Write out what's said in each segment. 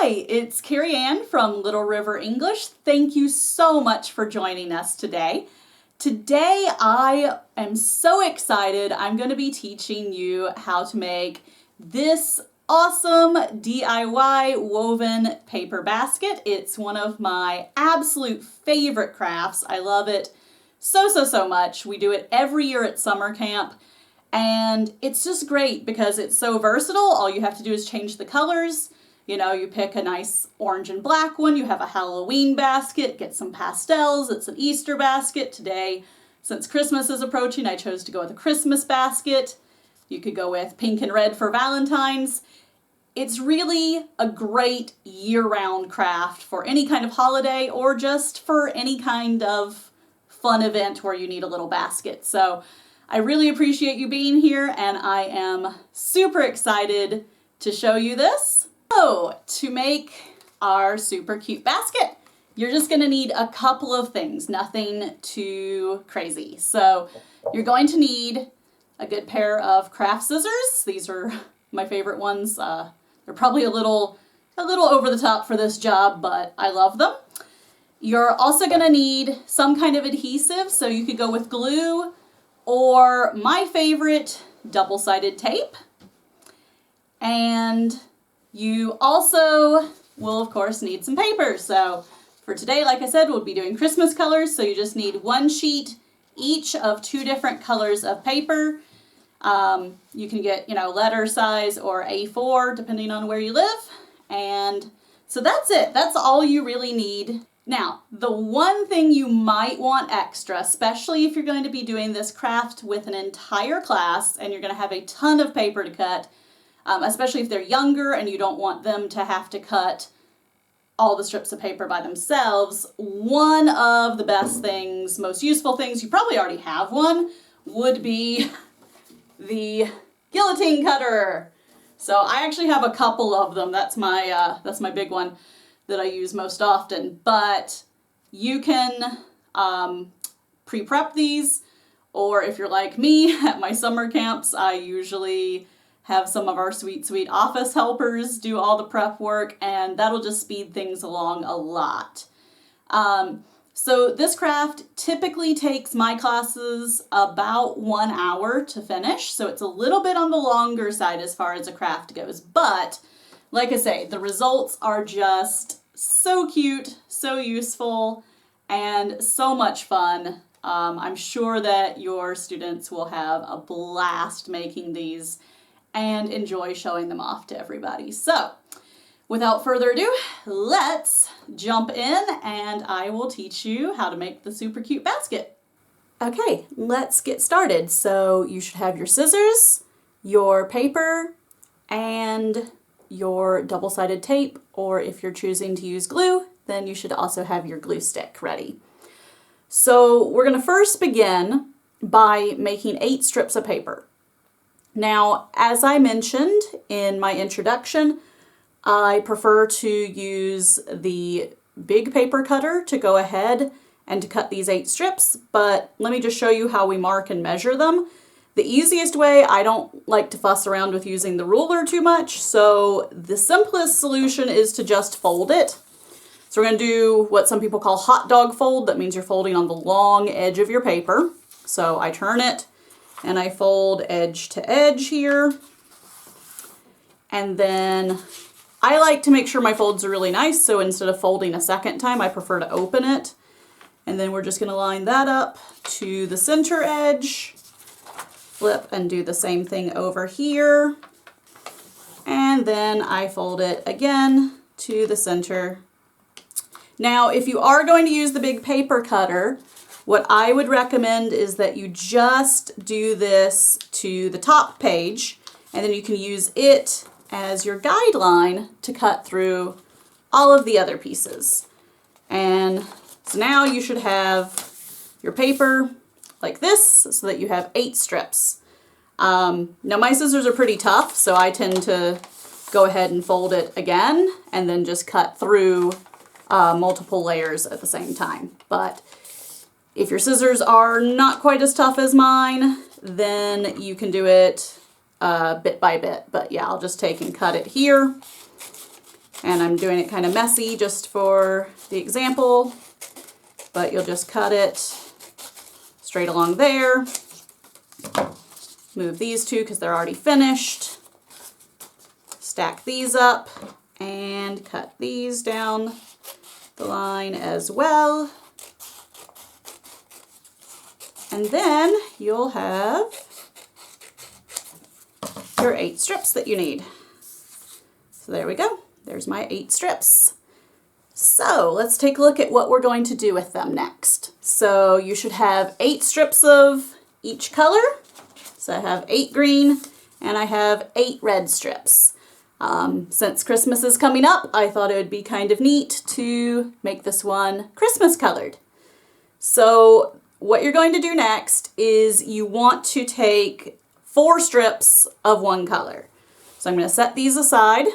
Hi, it's Carrie Ann from Little River English. Thank you so much for joining us today. Today I am so excited. I'm going to be teaching you how to make this awesome DIY woven paper basket. It's one of my absolute favorite crafts. I love it so much. We do it every year at summer camp. And it's just great because it's so versatile. All you have to do is change the colors. You know, you pick a nice orange and black one, you have a Halloween basket, get some pastels, it's an Easter basket. Today, since Christmas is approaching, I chose to go with a Christmas basket. You could go with pink and red for Valentine's. It's really a great year-round craft for any kind of holiday or just for any kind of fun event where you need a little basket. So I really appreciate you being here, and I am super excited to show you this. So, to make our super cute basket, you're just going to need a couple of things, nothing too crazy. So, you're going to need a good pair of craft scissors. These are my favorite ones. They're probably a little over the top for this job, but I love them. You're also going to need some kind of adhesive, so you could go with glue or my favorite, double-sided tape. And you also will, of course, need some paper. So for today, like I said, we'll be doing Christmas colors. So you just need one sheet each of 2 different colors of paper. You can get, letter size or A4, depending on where you live. And so that's it. That's all you really need. Now, the one thing you might want extra, especially if you're going to be doing this craft with an entire class and you're going to have a ton of paper to cut, especially if they're younger and you don't want them to have to cut all the strips of paper by themselves, one of the best things, most useful things, you probably already have one, would be the guillotine cutter. So I actually have a couple of them. That's my big one that I use most often. But you can pre-prep these, or if you're like me, at my summer camps, I usually have some of our sweet office helpers do all the prep work, and that'll just speed things along a lot. So this craft typically takes my classes about 1 hour to finish, so it's a little bit on the longer side as far as a craft goes, but like I say, the results are just so cute, so useful, and so much fun. I'm sure that your students will have a blast making these and enjoy showing them off to everybody. So, without further ado, let's jump in and I will teach you how to make the super cute basket. Okay, let's get started. So you should have your scissors, your paper, and your double-sided tape, or if you're choosing to use glue, then you should also have your glue stick ready. So we're going to first begin by making 8 strips of paper. Now, as I mentioned in my introduction, I prefer to use the big paper cutter to go ahead and to cut these 8 strips, but let me just show you how we mark and measure them. The easiest way, I don't like to fuss around with using the ruler too much, so the simplest solution is to just fold it. So we're going to do what some people call hot dog fold. That means you're folding on the long edge of your paper. So I turn it and I fold edge to edge here. And then I like to make sure my folds are really nice, so instead of folding a second time, I prefer to open it. And then we're just going to line that up to the center edge. Flip and do the same thing over here, and then I fold it again to the center. Now, if you are going to use the big paper cutter, what I would recommend is that you just do this to the top page, and then you can use it as your guideline to cut through all of the other pieces. And so now you should have your paper like this, so that you have 8 strips. Now my scissors are pretty tough, so I tend to go ahead and fold it again and then just cut through multiple layers at the same time. But if your scissors are not quite as tough as mine, then you can do it bit by bit. But yeah, I'll just take and cut it here. And I'm doing it kind of messy just for the example, but you'll just cut it straight along there. Move these two because they're already finished. Stack these up and cut these down the line as well. And then you'll have your 8 strips that you need. So there we go. There's my 8 strips. So let's take a look at what we're going to do with them next. So you should have 8 strips of each color. So I have 8 green and I have 8 red strips. Since Christmas is coming up, I thought it would be kind of neat to make this one Christmas colored. So what you're going to do next is you want to take 4 strips of one color. So I'm going to set these aside,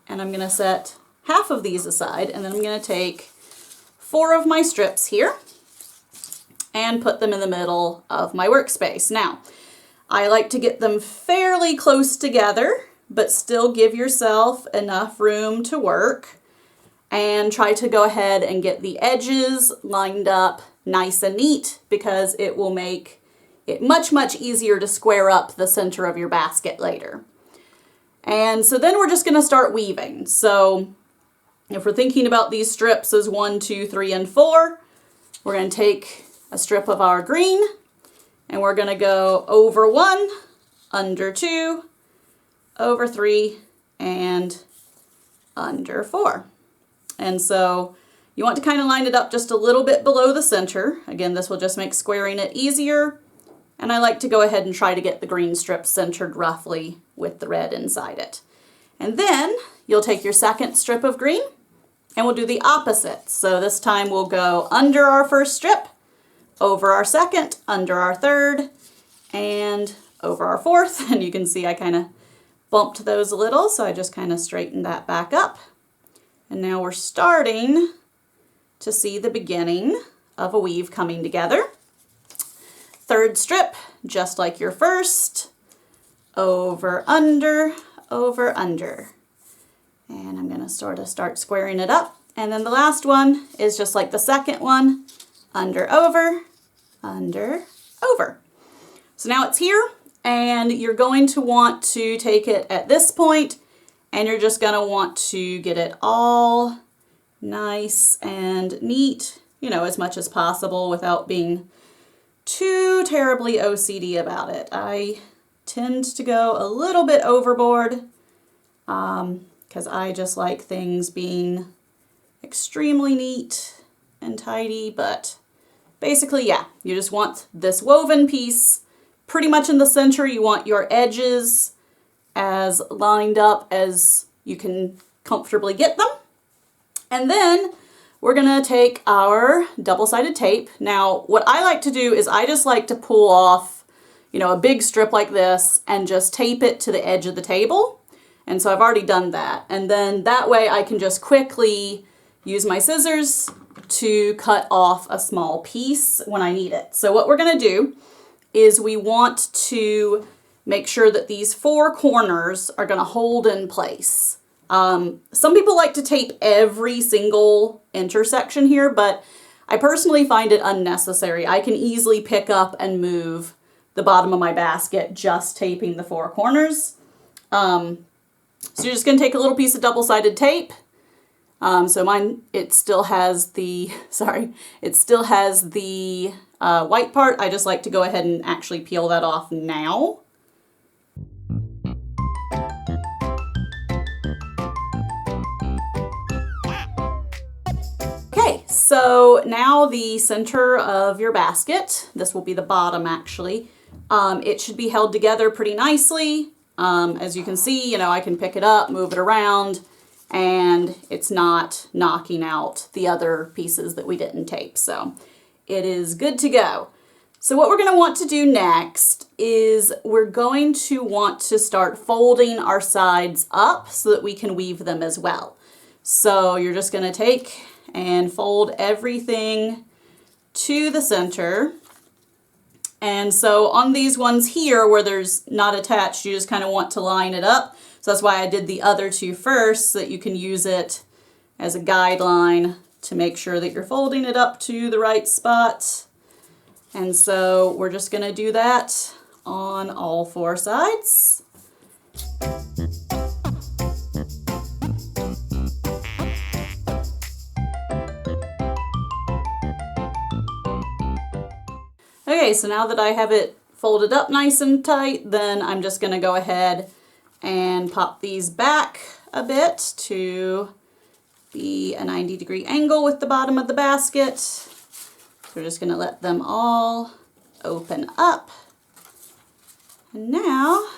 and I'm going to set half of these aside, and then I'm going to take 4 of my strips here and put them in the middle of my workspace. Now, I like to get them fairly close together, but still give yourself enough room to work, and try to go ahead and get the edges lined up nice and neat, because it will make it much, much easier to square up the center of your basket later. And so then we're just going to start weaving. So if we're thinking about these strips as 1, 2, 3, and 4, we're going to take a strip of our green and we're going to go over 1, under 2, over 3, and under 4. And so you want to kind of line it up just a little bit below the center. Again, this will just make squaring it easier. And I like to go ahead and try to get the green strip centered roughly with the red inside it. And then you'll take your second strip of green and we'll do the opposite. So this time we'll go under our first strip, over our second, under our third, and over our fourth. And you can see I kind of bumped those a little, so I just kind of straightened that back up. And now we're starting to see the beginning of a weave coming together. Third strip, just like your first, over, under, over, under. And I'm going to sort of start squaring it up. And then the last one is just like the second one, under, over, under, over. So now it's here, and you're going to want to take it at this point, and you're just going to want to get it all nice and neat, you know, as much as possible without being too terribly OCD about it. I tend to go a little bit overboard because I just like things being extremely neat and tidy, but basically, yeah, you just want this woven piece pretty much in the center. You want your edges as lined up as you can comfortably get them. And then we're gonna take our double-sided tape. Now, what I like to do is I just like to pull off, you know, a big strip like this and just tape it to the edge of the table. And so I've already done that. And then that way I can just quickly use my scissors to cut off a small piece when I need it. So what we're gonna do is we want to make sure that these 4 corners are gonna hold in place. Some people like to tape every single intersection here, but I personally find it unnecessary. I can easily pick up and move the bottom of my basket just taping the 4 corners. So you're just gonna take a little piece of double-sided tape. So mine, it still has the, white part. I just like to go ahead and actually peel that off now. Okay, so now the center of your basket, this will be the bottom actually, it should be held together pretty nicely. As you can see, you know, I can pick it up, move it around, and it's not knocking out the other pieces that we didn't tape. So it is good to go. So what we're going to want to do next is we're going to want to start folding our sides up so that we can weave them as well. So you're just going to take and fold everything to the center. And so on these ones here where there's not attached, you just kind of want to line it up. So So that's why I did the other two first, so that you can use it as a guideline to make sure that you're folding it up to the right spot. And so we're just going to do that on all four sides. Okay, so now that I have it folded up nice and tight, then I'm just going to go ahead and pop these back a bit to be a 90-degree angle with the bottom of the basket. So we're just going to let them all open up. And now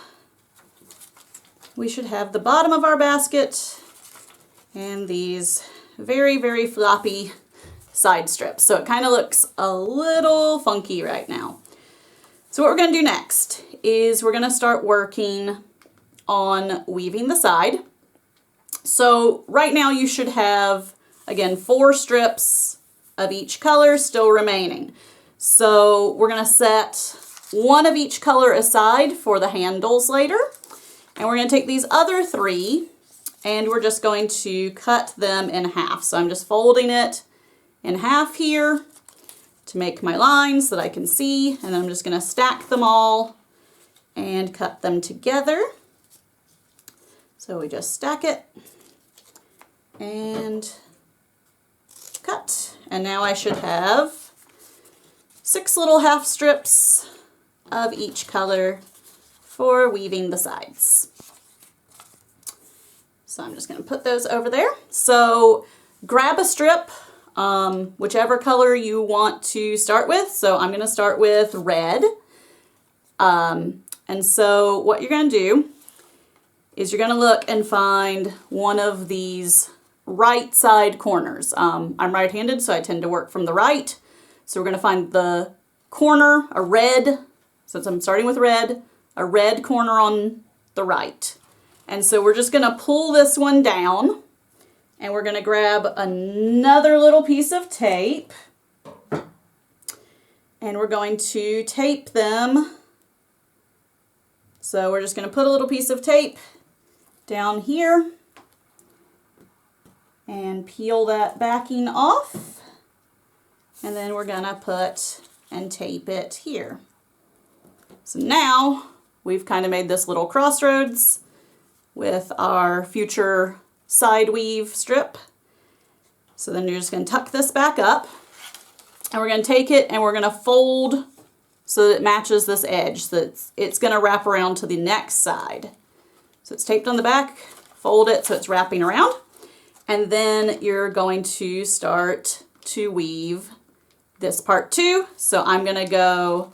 we should have the bottom of our basket and these very, very floppy side strips. So it kind of looks a little funky right now. So what we're going to do next is we're going to start working on weaving the side. So right now you should have, again, 4 strips of each color still remaining. So we're going to set one of each color aside for the handles later. And we're going to take these other 3 and we're just going to cut them in half. So I'm just folding it in half here to make my lines so that I can see, and then I'm just going to stack them all and cut them together. So we just stack it and cut, and now I should have 6 little half strips of each color for weaving the sides. So I'm just going to put those over there. So grab a strip, whichever color you want to start with. So I'm going to start with red. And so what you're going to do is you're going to look and find one of these right side corners. I'm right-handed, so I tend to work from the right. So we're going to find the corner, a red, since I'm starting with red, a red corner on the right. And so we're just going to pull this one down. And we're going to grab another little piece of tape, and we're going to tape them. So we're just going to put a little piece of tape down here and peel that backing off. And then we're going to put and tape it here. So now we've kind of made this little crossroads with our future side weave strip. So then you're just going to tuck this back up, and we're going to take it and we're going to fold so that it matches this edge, so that it's going to wrap around to the next side. So it's taped on the back, fold it so it's wrapping around, and then you're going to start to weave this part too. So I'm going to go,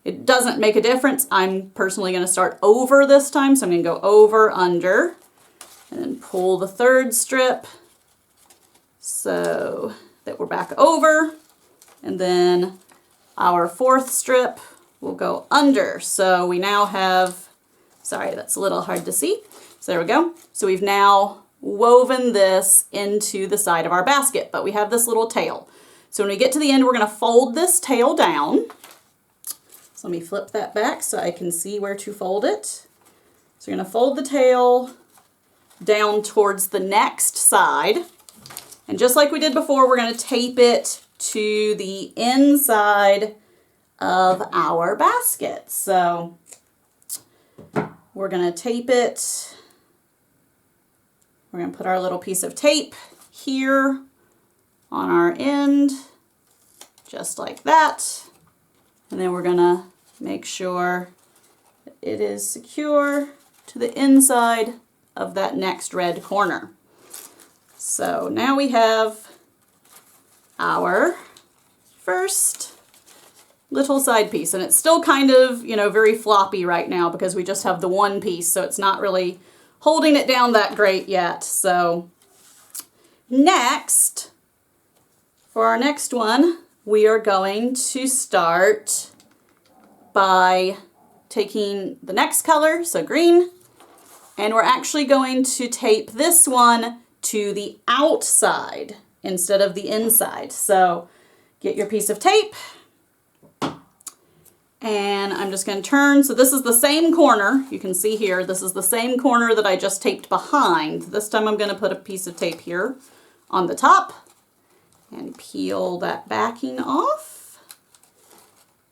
it doesn't make a difference, I'm personally going to start over this time, so I'm going to go over, under, and then pull the 3rd strip so that we're back over. And then our 4th strip will go under. So we now have, sorry, that's a little hard to see. So there we go. So we've now woven this into the side of our basket, but we have this little tail. So when we get to the end, we're going to fold this tail down. So let me flip that back so I can see where to fold it. So you're going to fold the tail down towards the next side. And just like we did before, we're going to tape it to the inside of our basket. So we're going to tape it. We're going to put our little piece of tape here on our end, just like that. And then we're going to make sure that it is secure to the inside of that next red corner. So now we have our first little side piece, and it's still kind of, very floppy right now because we just have the one piece, so it's not really holding it down that great yet. So next, for our next one, we are going to start by taking the next color, so green, and we're actually going to tape this one to the outside instead of the inside. So get your piece of tape And I'm just going to turn. So this is the same corner. You can see here, this is the same corner that I just taped behind. This time I'm going to put a piece of tape here on the top and peel that backing off.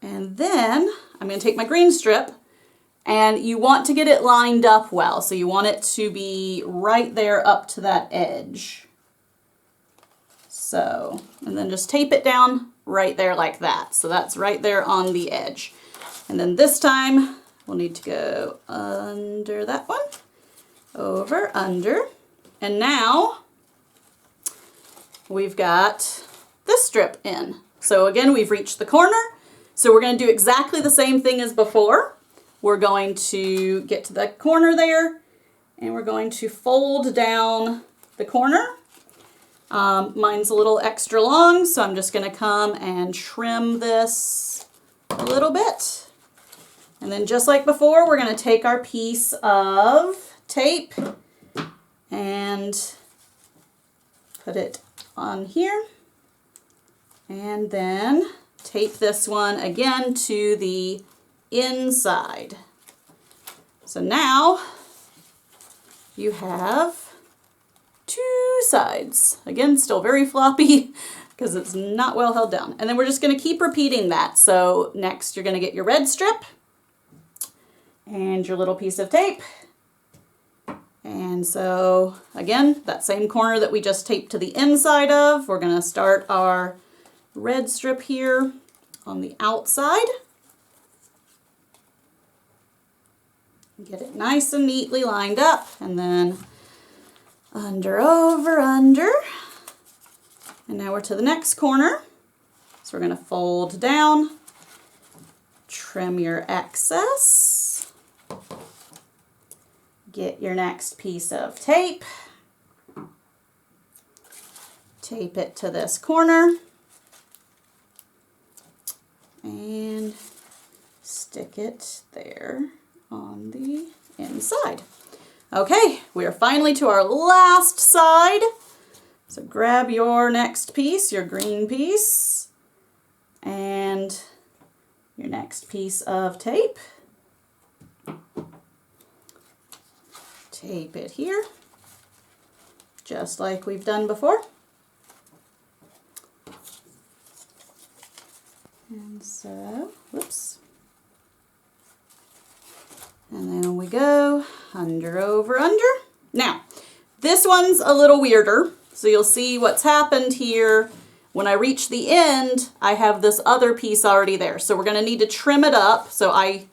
And then I'm going to take my green strip, and you want to get it lined up well. So you want it to be right there up to that edge. So, and then just tape it down right there like that. So that's right there on the edge. And then this time we'll need to go under that one, over, under. And now we've got this strip in. So again, we've reached the corner. So we're going to do exactly the same thing as before. We're going to get to the corner there, and we're going to fold down the corner. Mine's a little extra long, so I'm just going to come and trim this a little bit. And then just like before, we're going to take our piece of tape and put it on here. And then tape this one again to the inside. So now you have two sides. Again, still very floppy because it's not well held down. And then we're just going to keep repeating that. So next you're going to get your red strip and your little piece of tape. And so again, that same corner that we just taped to the inside of, we're going to start our red strip here on the outside. Get it nice and neatly lined up, and then under, over, under. And now we're to the next corner. So we're going to fold down, trim your excess, get your next piece of tape, tape it to this corner, and stick it there on the inside. Okay, we are finally to our last side. So grab your next piece, your green piece, and your next piece of tape. Tape it here, just like we've done before. And so, whoops. And then we go under, over, under. Now, this one's a little weirder. So you'll see what's happened here. When I reach the end, I have this other piece already there. So we're going to need to trim it up. So I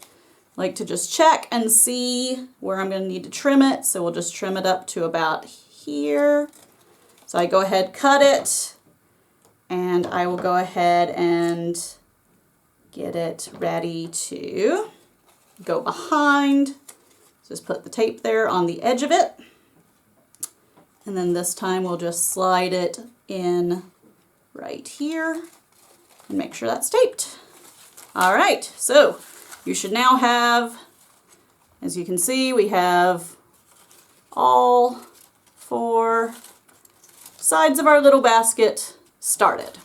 like to just check and see where I'm going to need to trim it. So we'll just trim it up to about here. So I go ahead, cut it, and I will go ahead and get it ready to go behind. Just put the tape there on the edge of it. And then this time we'll just slide it in right here and make sure that's taped. All right, so you should now have, as you can see, we have all 4 sides of our little basket started.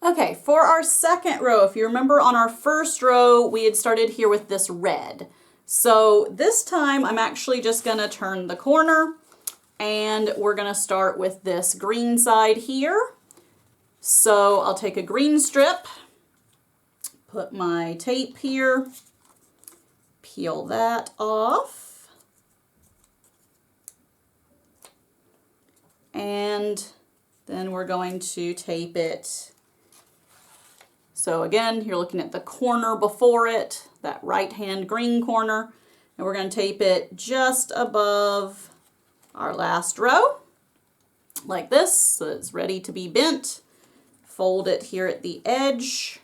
Okay, for our second row, if you remember on our first row, we had started here with this red. So this time I'm actually just gonna turn the corner and we're gonna start with this green side here. So I'll take a green strip, put my tape here, peel that off, and then we're going to tape it. So again, you're looking at the corner before it, that right-hand green corner, and we're going to tape it just above our last row, like this, so it's ready to be bent. Fold it here at the edge.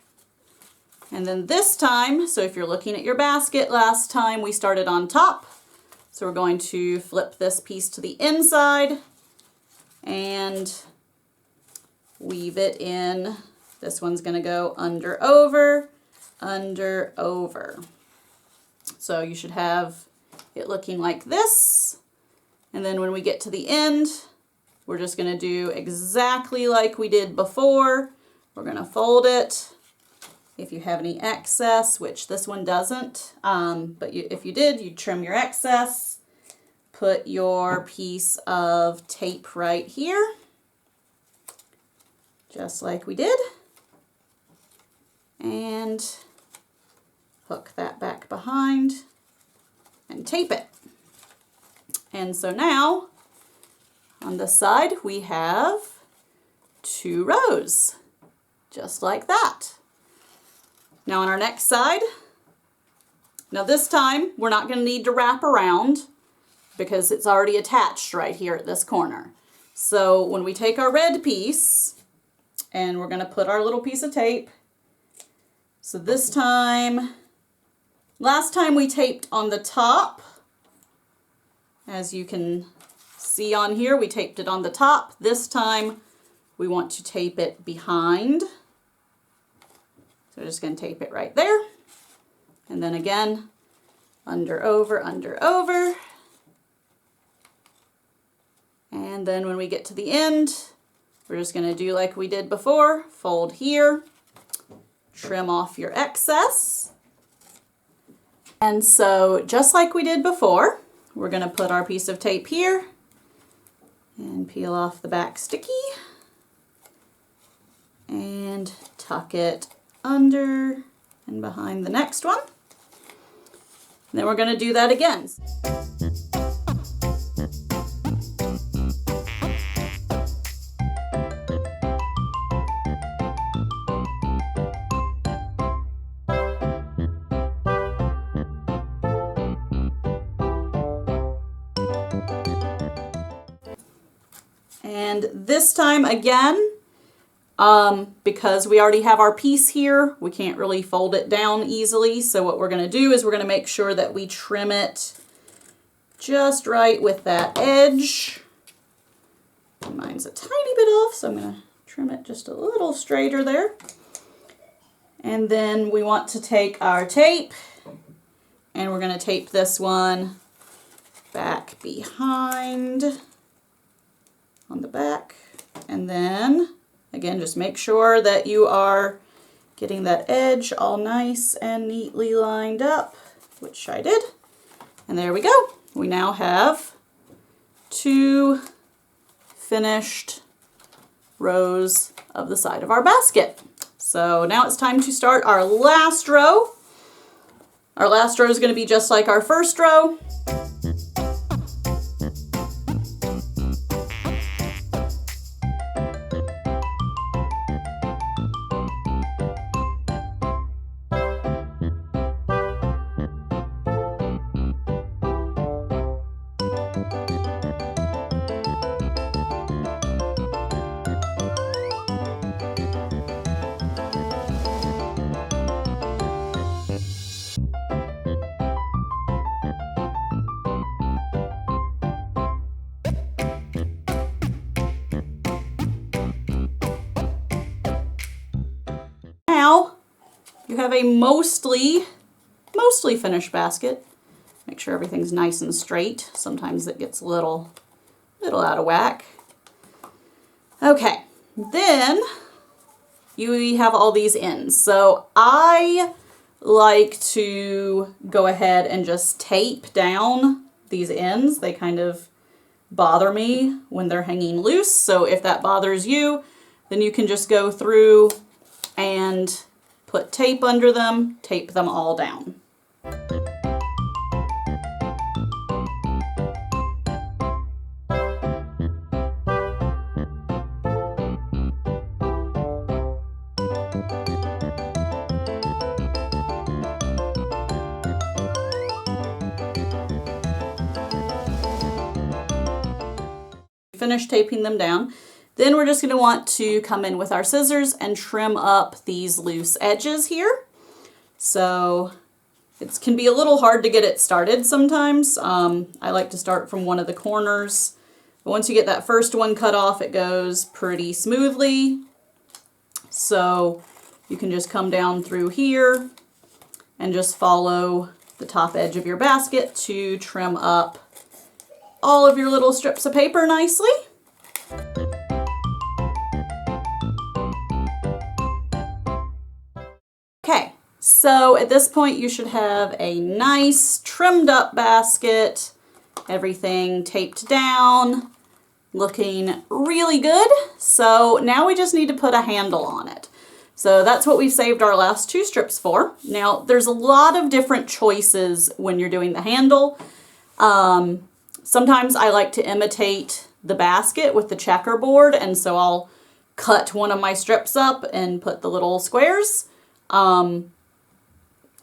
And then this time, so if you're looking at your basket, last time we started on top. So we're going to flip this piece to the inside and weave it in. This one's going to go under, over, under, over. So you should have it looking like this. And then when we get to the end, we're just going to do exactly like we did before. We're going to fold it, If you have any excess, which this one doesn't, but if you did, you'd trim your excess. Put your piece of tape right here, just like we did, and hook that back behind and tape it. And so now on this side we have 2 rows, just like that. Now on our next side, now this time we're not going to need to wrap around because it's already attached right here at this corner. So when we take our red piece and we're going to put our little piece of tape, so this time, last time we taped on the top, as you can see on here, we taped it on the top. This time we want to tape it behind. So we're just going to tape it right there. And then again, under, over, under, over. And then when we get to the end, we're just going to do like we did before. Fold here, trim off your excess. And so just like we did before, we're going to put our piece of tape here and peel off the back sticky and tuck it under and behind the next one. And then we're going to do that again. And this time again, because we already have our piece here, we can't really fold it down easily. So what we're going to do is we're going to make sure that we trim it just right with that edge. Mine's a tiny bit off, so I'm going to trim it just a little straighter there. And then we want to take our tape and we're going to tape this one back behind on the back. And then again, just make sure that you are getting that edge all nice and neatly lined up, which I did. And there we go. We now have 2 finished rows of the side of our basket. So now it's time to start our last row. Our last row is going to be just like our first row. Now you have a mostly finished basket. Make sure everything's nice and straight. Sometimes it gets a little out of whack. Okay, then you have all these ends. So I like to go ahead and just tape down these ends. They kind of bother me when they're hanging loose. So if that bothers you, then you can just go through and put tape under them, tape them all down. Finish taping them down. Then we're just going to want to come in with our scissors and trim up these loose edges here. So it can be a little hard to get it started sometimes. I like to start from one of the corners. But once you get that first one cut off, it goes pretty smoothly. So you can just come down through here and just follow the top edge of your basket to trim up all of your little strips of paper nicely. Okay, So at this point you should have a nice trimmed up basket, everything taped down, looking really good. So now we just need to put a handle on it. So that's what we've saved our last 2 strips for. Now there's a lot of different choices when you're doing the handle. Sometimes I like to imitate the basket with the checkerboard, and so I'll cut one of my strips up and put the little squares.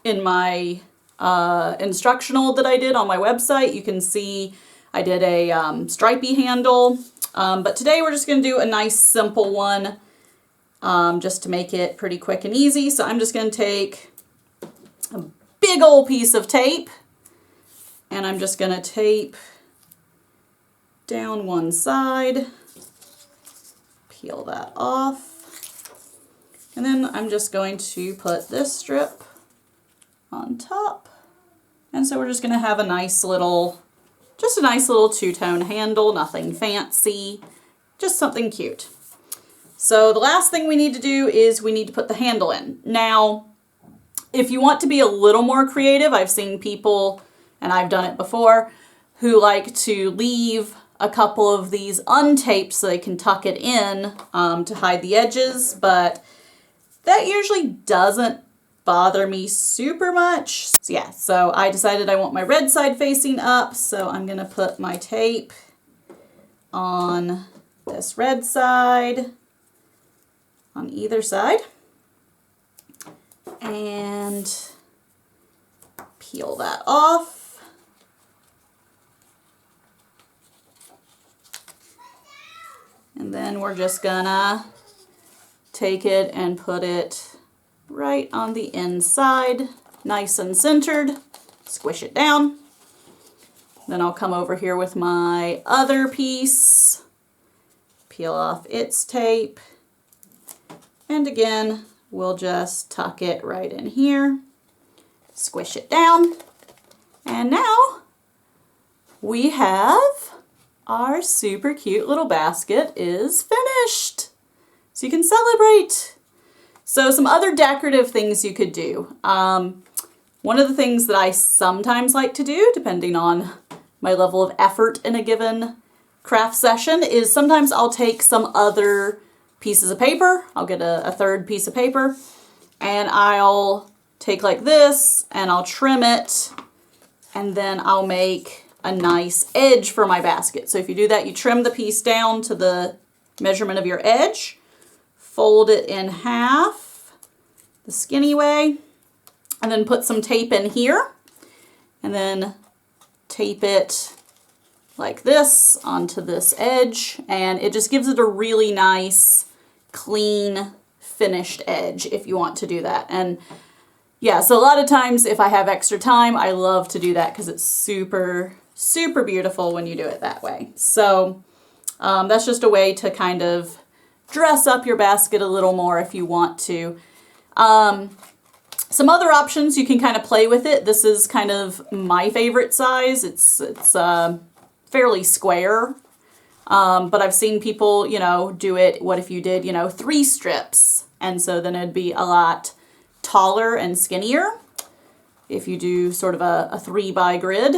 In my instructional that I did on my website, you can see I did a stripey handle, but today we're just going to do a nice simple one just to make it pretty quick and easy. So I'm just going to take a big old piece of tape and I'm just going to tape down one side, peel that off, and then I'm just going to put this strip on top. And so we're just going to have a nice little, just a nice little 2-tone handle, nothing fancy, just something cute. So the last thing we need to do is we need to put the handle in. Now, if you want to be a little more creative, I've seen people, and I've done it before, who like to leave a couple of these untaped so they can tuck it in to hide the edges, but that usually doesn't bother me super much. So yeah, so I decided I want my red side facing up, so I'm gonna put my tape on this red side on either side and peel that off. And then we're just gonna take it and put it right on the inside, nice and centered, squish it down. Then I'll come over here with my other piece, peel off its tape, and again, we'll just tuck it right in here, squish it down, and now we have our super cute little basket is finished. So you can celebrate. So some other decorative things you could do. One of the things that I sometimes like to do, depending on my level of effort in a given craft session, is sometimes I'll take some other pieces of paper. I'll get a third piece of paper and I'll take like this and I'll trim it and then I'll make a nice edge for my basket. So if you do that, you trim the piece down to the measurement of your edge, fold it in half the skinny way, and then put some tape in here, and then tape it like this onto this edge, and it just gives it a really nice, clean, finished edge if you want to do that. And yeah, so a lot of times if I have extra time, I love to do that because it's super, super beautiful when you do it that way. So that's just a way to kind of dress up your basket a little more if you want to. Some other options, you can kind of play with it. This is kind of my favorite size. It's fairly square, but I've seen people, you know, do it. What if you did, you know, 3 strips? And so then it'd be a lot taller and skinnier if you do sort of a 3-by grid.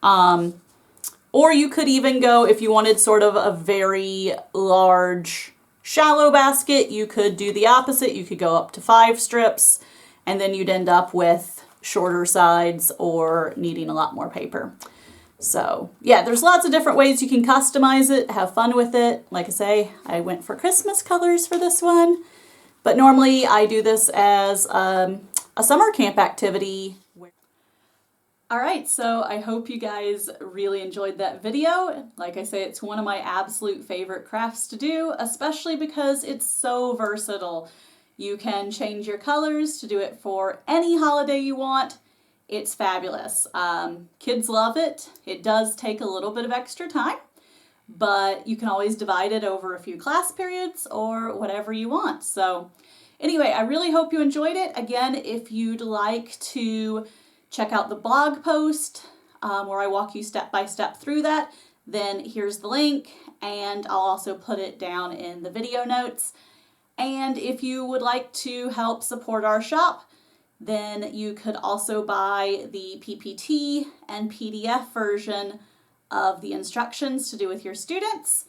Or you could even go, if you wanted sort of a very large, shallow basket, you could do the opposite. You could go up to 5 strips, and then you'd end up with shorter sides or needing a lot more paper. So yeah, there's lots of different ways you can customize it, have fun with it. Like I say, I went for Christmas colors for this one, but normally I do this as a summer camp activity. All right, so I hope you guys really enjoyed that video. Like I say, it's one of my absolute favorite crafts to do, especially because it's so versatile. You can change your colors to do it for any holiday you want. It's fabulous. Kids love it. It does take a little bit of extra time, but you can always divide it over a few class periods or whatever you want. So anyway, I really hope you enjoyed it. Again, if you'd like to check out the blog post where I walk you step by step through that, then here's the link, and I'll also put it down in the video notes. And if you would like to help support our shop, then you could also buy the PPT and PDF version of the instructions to do with your students,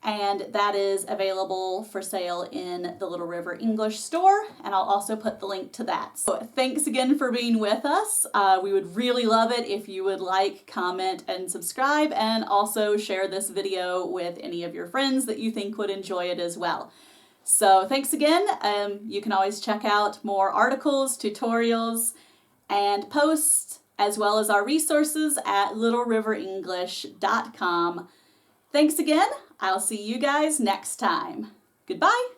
and that is available for sale in the Little River English store, and I'll also put the link to that. So thanks again for being with us. We would really love it if you would like, comment, and subscribe, and also share this video with any of your friends that you think would enjoy it as well. So thanks again. You can always check out more articles, tutorials, and posts, as well as our resources at littleriveringlish.com. Thanks again. I'll see you guys next time. Goodbye.